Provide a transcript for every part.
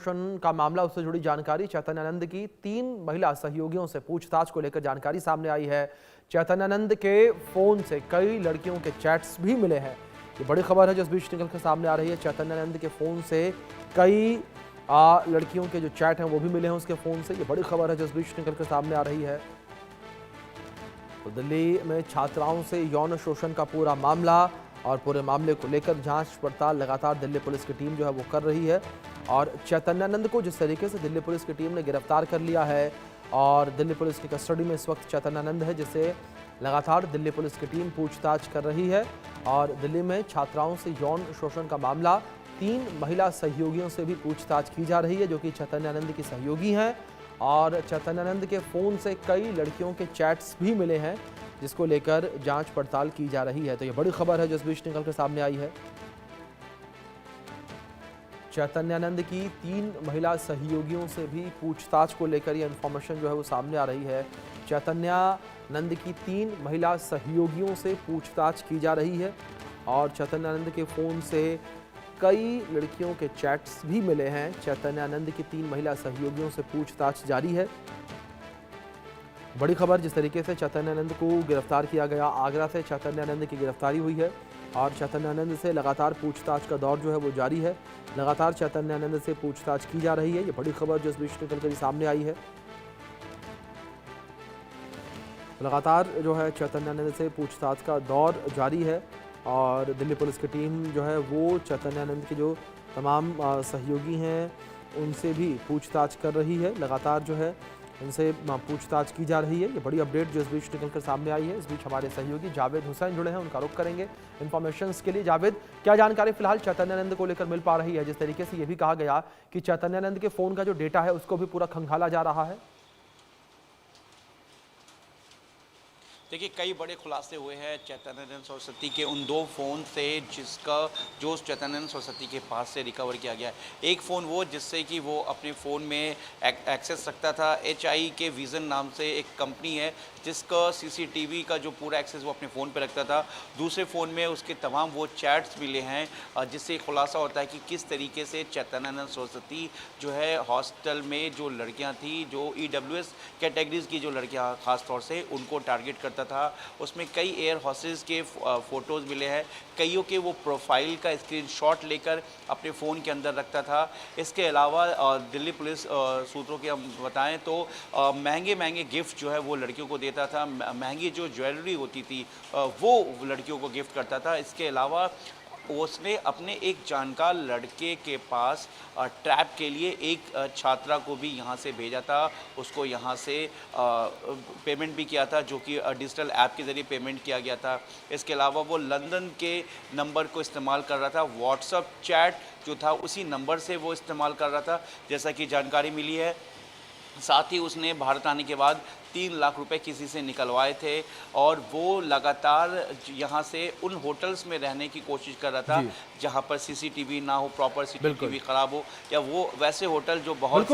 का मामला, उससे जुड़ी जानकारी। चैतन्यानंद की 3 महिला सहयोगियों से पूछताछ को लेकर जानकारी सामने आई है। चैतन्यानंद के फोन से कई लड़कियों के चैट्स भी मिले हैं। ये बड़ी खबर है जो इस बीच निकल कर सामने आ रही है। चैतन्यानंद के फोन से कई लड़कियों के जो चैट हैं वो भी मिले हैं उसके फोन से। ये बड़ी खबर है जो इस बीच निकल कर सामने आ रही है। तो दिल्ली में छात्राओं से यौन शोषण का पूरा मामला और पूरे मामले को लेकर जांच पड़ताल लगातार दिल्ली पुलिस की टीम जो है वो कर रही है। और चैतन्यानंद को जिस तरीके से दिल्ली पुलिस की टीम ने गिरफ्तार कर लिया है और दिल्ली पुलिस की कस्टडी में इस वक्त चैतन्यानंद है, जिसे लगातार दिल्ली पुलिस की टीम पूछताछ कर रही है। और दिल्ली में छात्राओं से यौन शोषण का मामला, 3 महिला सहयोगियों से भी पूछताछ की जा रही है जो कि चैतन्यानंद की सहयोगी हैं। और चैतन्यानंद के फ़ोन से कई लड़कियों के चैट्स भी मिले हैं जिसको लेकर जांच पड़ताल की जा रही है। तो ये बड़ी खबर है जो इस बीच निकल कर सामने आई है। चैतन्यानंद की 3 महिला सहयोगियों से भी पूछताछ को लेकर ये इन्फॉर्मेशन जो है वो सामने आ रही है। चैतन्यानंद की 3 महिला सहयोगियों से पूछताछ की जा रही है और चैतन्यानंद के फ़ोन से कई लड़कियों के चैट्स भी मिले हैं। चैतन्यानंद की 3 महिला सहयोगियों से पूछताछ जारी है। बड़ी खबर, जिस तरीके से चैतन्यानंद को गिरफ्तार किया गया, आगरा से चैतन्यानंद की गिरफ्तारी हुई है और चैतन्यानंद से लगातार पूछताछ का दौर जो है वो जारी है। लगातार चैतन्यानंद से पूछताछ की जा रही है। ये बड़ी खबर जो इस बीच निकल कर सामने आई है। लगातार जो है चैतन्यानंद से पूछताछ का दौर जारी है और दिल्ली पुलिस की टीम जो है वो चैतन्यानंद के जो तमाम सहयोगी हैं उनसे भी पूछताछ कर रही है। लगातार जो है उनसे पूछताछ की जा रही है। ये बड़ी अपडेट जो इस बीच निकलकर सामने आई है। इस बीच हमारे सहयोगी जावेद हुसैन जुड़े हैं, उनका रुख करेंगे इन्फॉर्मेशंस के लिए। जावेद, क्या जानकारी फिलहाल चैतन्यानंद को लेकर मिल पा रही है? जिस तरीके से ये भी कहा गया कि चैतन्यानंद के फ़ोन का जो डेटा है उसको भी पूरा खंगाला जा रहा है। देखिए, कई बड़े खुलासे हुए हैं चैतन्यानंद सरस्वती के उन 2 फ़ोन से जो चैतन्यानंद सरस्वती के पास से रिकवर किया गया है। एक फ़ोन वो जिससे कि वो अपने फ़ोन में एक्सेस रखता था। HI विज़न नाम से एक कंपनी है जिसका CCTV का जो पूरा एक्सेस वो अपने फ़ोन पे रखता था। दूसरे फ़ोन में उसके तमाम वो चैट्स मिले हैं जिससे खुलासा होता है कि किस तरीके से चैतन्यानंद सरस्वती जो है हॉस्टल में जो लड़कियां थी, जो EWS कैटेगरीज़ की जो लड़कियां ख़ास तौर से, उनको टारगेट करता था। उसमें कई एयर हॉस्टेस के फ़ोटोज़ मिले हैं। कईयों के वो प्रोफाइल का स्क्रीनशॉट लेकर अपने फ़ोन के अंदर रखता था। इसके अलावा दिल्ली पुलिस सूत्रों के हम बताएं तो महंगे गिफ्ट जो है वो लड़कियों को देता था। महंगी जो ज्वेलरी होती थी वो लड़कियों को गिफ्ट करता था। इसके अलावा उसने अपने एक जानकार लड़के के पास ट्रैप के लिए एक छात्रा को भी यहाँ से भेजा था। उसको यहाँ से पेमेंट भी किया था, जो कि डिजिटल ऐप के ज़रिए पेमेंट किया गया था। इसके अलावा वो लंदन के नंबर को इस्तेमाल कर रहा था। व्हाट्सएप चैट जो था उसी नंबर से वो इस्तेमाल कर रहा था, जैसा कि जानकारी मिली है। साथ ही उसने भारत आने के बाद 3 लाख रुपए किसी से निकलवाए थे और वो लगातार यहाँ से उन होटल्स में रहने की कोशिश कर रहा था जहाँ पर CCTV ना हो, प्रॉपर CCTV खराब हो, या वो वैसे होटल जो बहुत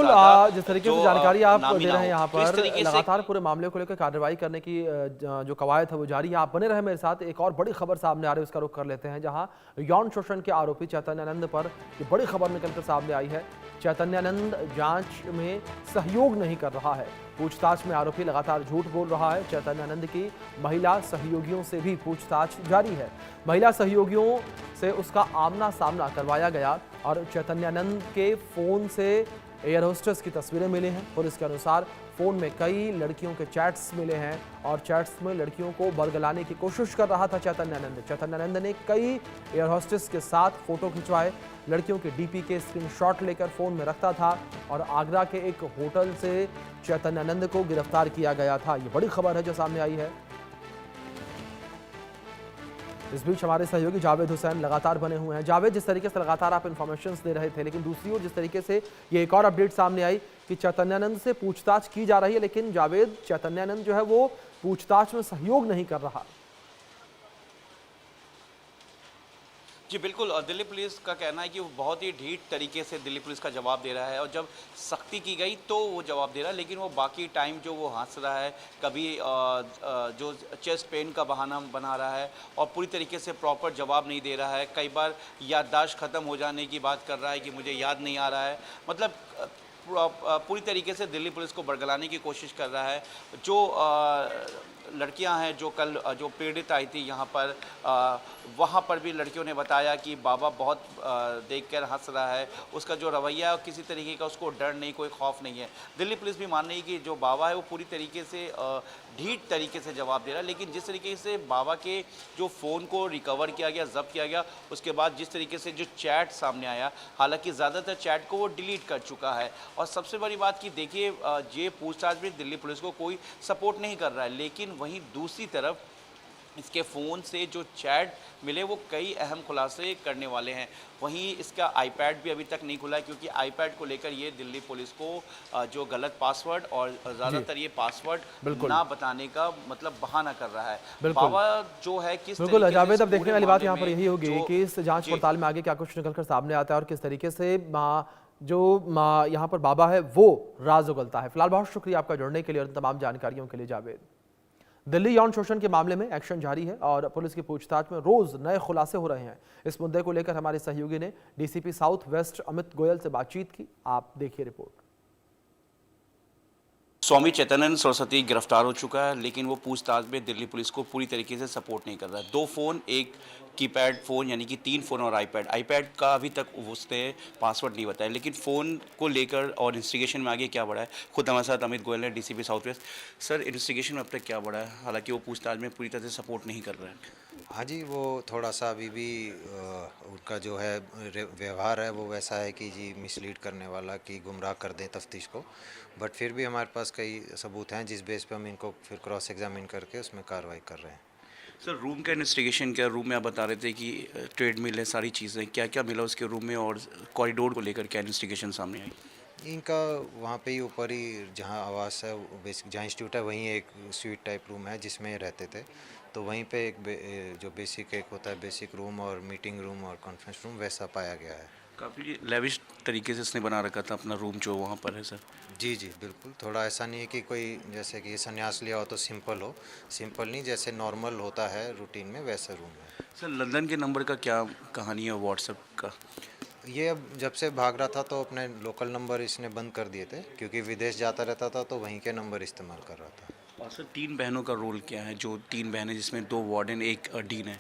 जिस तरीके से जानकारी आप दे रहे हैं यहाँ पर, लगातार पूरे मामले को लेकर कार्रवाई करने की जो कवायद है वो जारी है। आप बने रहे मेरे साथ। एक और बड़ी खबर सामने आ रही है, उसका रुख कर लेते हैं, जहाँ यौन शोषण के आरोपी चैतन्यानंद पर ये बड़ी खबर निकलकर सामने आई है। चैतन्यानंद जांच में सहयोग नहीं कर रहा है। पूछताछ में आरोपी लगातार झूठ बोल रहा है। चैतन्यानंद की महिला सहयोगियों से भी पूछताछ जारी है। महिला सहयोगियों से उसका आमना सामना करवाया गया और चैतन्यानंद के फ़ोन से एयर होस्टेस की तस्वीरें मिली हैं। पुलिस के अनुसार फ़ोन में कई लड़कियों के चैट्स मिले हैं और चैट्स में लड़कियों को बरगलाने की कोशिश कर रहा था चैतन्यानंद। चैतन्यानंद ने कई एयर होस्टेस के साथ फ़ोटो खिंचवाए, लड़कियों के DP के स्क्रीनशॉट लेकर फ़ोन में रखता था और आगरा के एक होटल से चैतन्यानंद को गिरफ्तार किया गया था। ये बड़ी खबर है जो सामने आई है। इस बीच हमारे सहयोगी जावेद हुसैन लगातार बने हुए हैं। जावेद, जिस तरीके से लगातार आप इन्फॉर्मेशंस दे रहे थे, लेकिन दूसरी ओर जिस तरीके से ये एक और अपडेट सामने आई कि चैतन्यानंद से पूछताछ की जा रही है, लेकिन जावेद, चैतन्यानंद जो है वो पूछताछ में सहयोग नहीं कर रहा। जी बिल्कुल, और दिल्ली पुलिस का कहना है कि वो बहुत ही ढीठ तरीके से दिल्ली पुलिस का जवाब दे रहा है, और जब सख्ती की गई तो वो जवाब दे रहा है, लेकिन वो बाकी टाइम जो वो हँस रहा है, कभी जो चेस्ट पेन का बहाना बना रहा है और पूरी तरीके से प्रॉपर जवाब नहीं दे रहा है। कई बार याददाश्त ख़त्म हो जाने की बात कर रहा है कि मुझे याद नहीं आ रहा है। मतलब पूरी तरीके से दिल्ली पुलिस को बरगलाने की कोशिश कर रहा है। जो लड़कियां हैं जो कल जो पीड़ित आई थी यहाँ पर, वहाँ पर भी लड़कियों ने बताया कि बाबा बहुत देखकर हंस रहा है। उसका जो रवैया है किसी तरीके का, उसको डर नहीं, कोई खौफ नहीं है। दिल्ली पुलिस भी मान रही है कि जो बाबा है वो पूरी तरीके से ढीठ तरीके से जवाब दे रहा है, लेकिन जिस तरीके से बाबा के जो फ़ोन को रिकवर किया गया, जब्त किया गया, उसके बाद जिस तरीके से जो चैट सामने आया, हालांकि ज़्यादातर चैट को वो डिलीट कर चुका है। और सबसे बड़ी बात कि देखिए, ये पूछताछ में दिल्ली पुलिस को कोई सपोर्ट नहीं कर रहा है, लेकिन वहीं दूसरी तरफ इसके फ़ोन से जो चैट मिले वो कई अहम खुलासे करने वाले हैं। वहीं इसका आईपैड भी अभी तक नहीं खुला है, क्योंकि आईपैड को लेकर ये दिल्ली पुलिस को जो गलत पासवर्ड और ज़्यादातर ये पासवर्ड बिल्कुल। ना बताने का मतलब बहाना कर रहा है। बिल्कुल। बाबा जो है किस बिल्कुल तरीके से जावेद, इस अब देखने पूरे वाली बात मामले यहाँ पर में यही होगी जो कि इस जांच जी पड़ताल में आगे क्या कुछ निकलकर सामने आता है और किस तरीके से जो यहाँ पर बाबा है वो राज उगलता है। फिलहाल बहुत शुक्रिया आपका जुड़ने के लिए और तमाम जानकारियों के लिए जावेद। दिल्ली यौन शोषण के मामले में एक्शन जारी है और पुलिस की पूछताछ में रोज नए खुलासे हो रहे हैं। इस मुद्दे को लेकर हमारे सहयोगी ने DCP south west Amit Goyal से बातचीत की। आप देखिए रिपोर्ट। स्वामी चैतन्यानंद सरस्वती गिरफ्तार हो चुका है, लेकिन वो पूछताछ में दिल्ली पुलिस को पूरी तरीके से सपोर्ट नहीं कर रहा है। 2 फ़ोन, एक कीपैड फ़ोन, यानी कि 3 फ़ोन और आईपैड का अभी तक उसने पासवर्ड नहीं बताया, लेकिन फ़ोन को लेकर और इन्वेस्टिगेशन में आगे क्या बढ़ा है, खुद हमारे साथ अमित गोयल ने, DCP south west. Sir, investigation में अब तक क्या बढ़ा है, हालांकि वो पूछताछ में पूरी तरह से सपोर्ट नहीं कर रहे हैं? हाँ जी, वो थोड़ा सा अभी भी उनका जो है व्यवहार है वो वैसा है कि जी मिसलीड करने वाला, कि गुमराह कर दें तफ्तीश को। बट फिर भी हमारे पास कई सबूत हैं जिस बेस पे हम इनको फिर क्रॉस एग्जामिन करके उसमें कार्रवाई कर रहे हैं। सर, रूम का इन्वेस्टिगेशन क्या, रूम में आप बता रहे थे कि ट्रेडमिल है, सारी चीज़ें, क्या क्या मिला उसके रूम में, और कॉरिडोर को लेकर क्या इन्वेस्टिगेशन सामने आई? इनका वहाँ पे ही ऊपर ही जहाँ आवास है, बेसिक जहाँ इंस्टीट्यूट है, वहीं एक स्वीट टाइप रूम है जिसमें ये रहते थे। तो वहीं पे जो बेसिक एक होता है बेसिक रूम और मीटिंग रूम और कॉन्फ्रेंस रूम, वैसा पाया गया है। काफ़ी लेविश तरीके से इसने बना रखा था अपना रूम जो वहाँ पर है सर। जी जी बिल्कुल, थोड़ा ऐसा नहीं है कि कोई जैसे कि संन्यास लिया हो तो सिंपल हो, सिंपल नहीं, जैसे नॉर्मल होता है रूटीन में वैसा रूम है। सर, लंदन के नंबर का क्या कहानी है व्हाट्सएप का? ये अब जब से भाग रहा था तो अपने लोकल नंबर इसने बंद कर दिए थे, क्योंकि विदेश जाता रहता था तो वहीं के नंबर इस्तेमाल कर रहा था। और सर, 3 बहनों का रोल क्या है, जो 3 बहनें जिसमें 2 वार्डन, एक डीन है?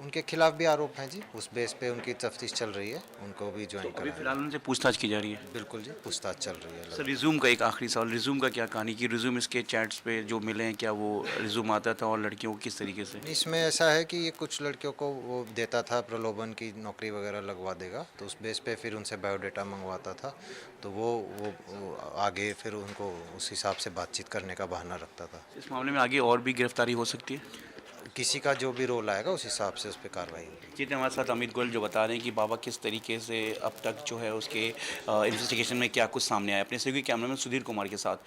उनके खिलाफ भी आरोप हैं जी, उस बेस पे उनकी तफ्तीश चल रही है, उनको भी ज्वाइन अभी करा फिलहाल उनसे पूछताछ की जा रही है? बिल्कुल जी, पूछताछ चल रही है। सर, रिज्यूम का एक आखिरी सवाल, रिज्यूम का क्या कहानी, कि रिज्यूम इसके चैट्स पे जो मिले हैं, क्या वो रिज्यूम आता था, और लड़कियों को किस तरीके से? इसमें ऐसा है कि ये कुछ लड़कियों को वो देता था प्रलोभन की नौकरी वगैरह लगवा देगा, तो उस बेस पे फिर उनसे बायोडाटा मंगवाता था, तो वो आगे फिर उनको उस हिसाब से बातचीत करने का बहाना रखता था। इस मामले में आगे और भी गिरफ्तारी हो सकती है? किसी का जो भी रोल आएगा उस हिसाब से उस पर कार्रवाई होगी। जितने हमारे साथ अमित गोयल जो बता रहे हैं कि बाबा किस तरीके से अब तक जो है उसके इन्वेस्टिगेशन में क्या कुछ सामने आया। अपने सहयोगी कैमरामैन सुधीर कुमार के साथ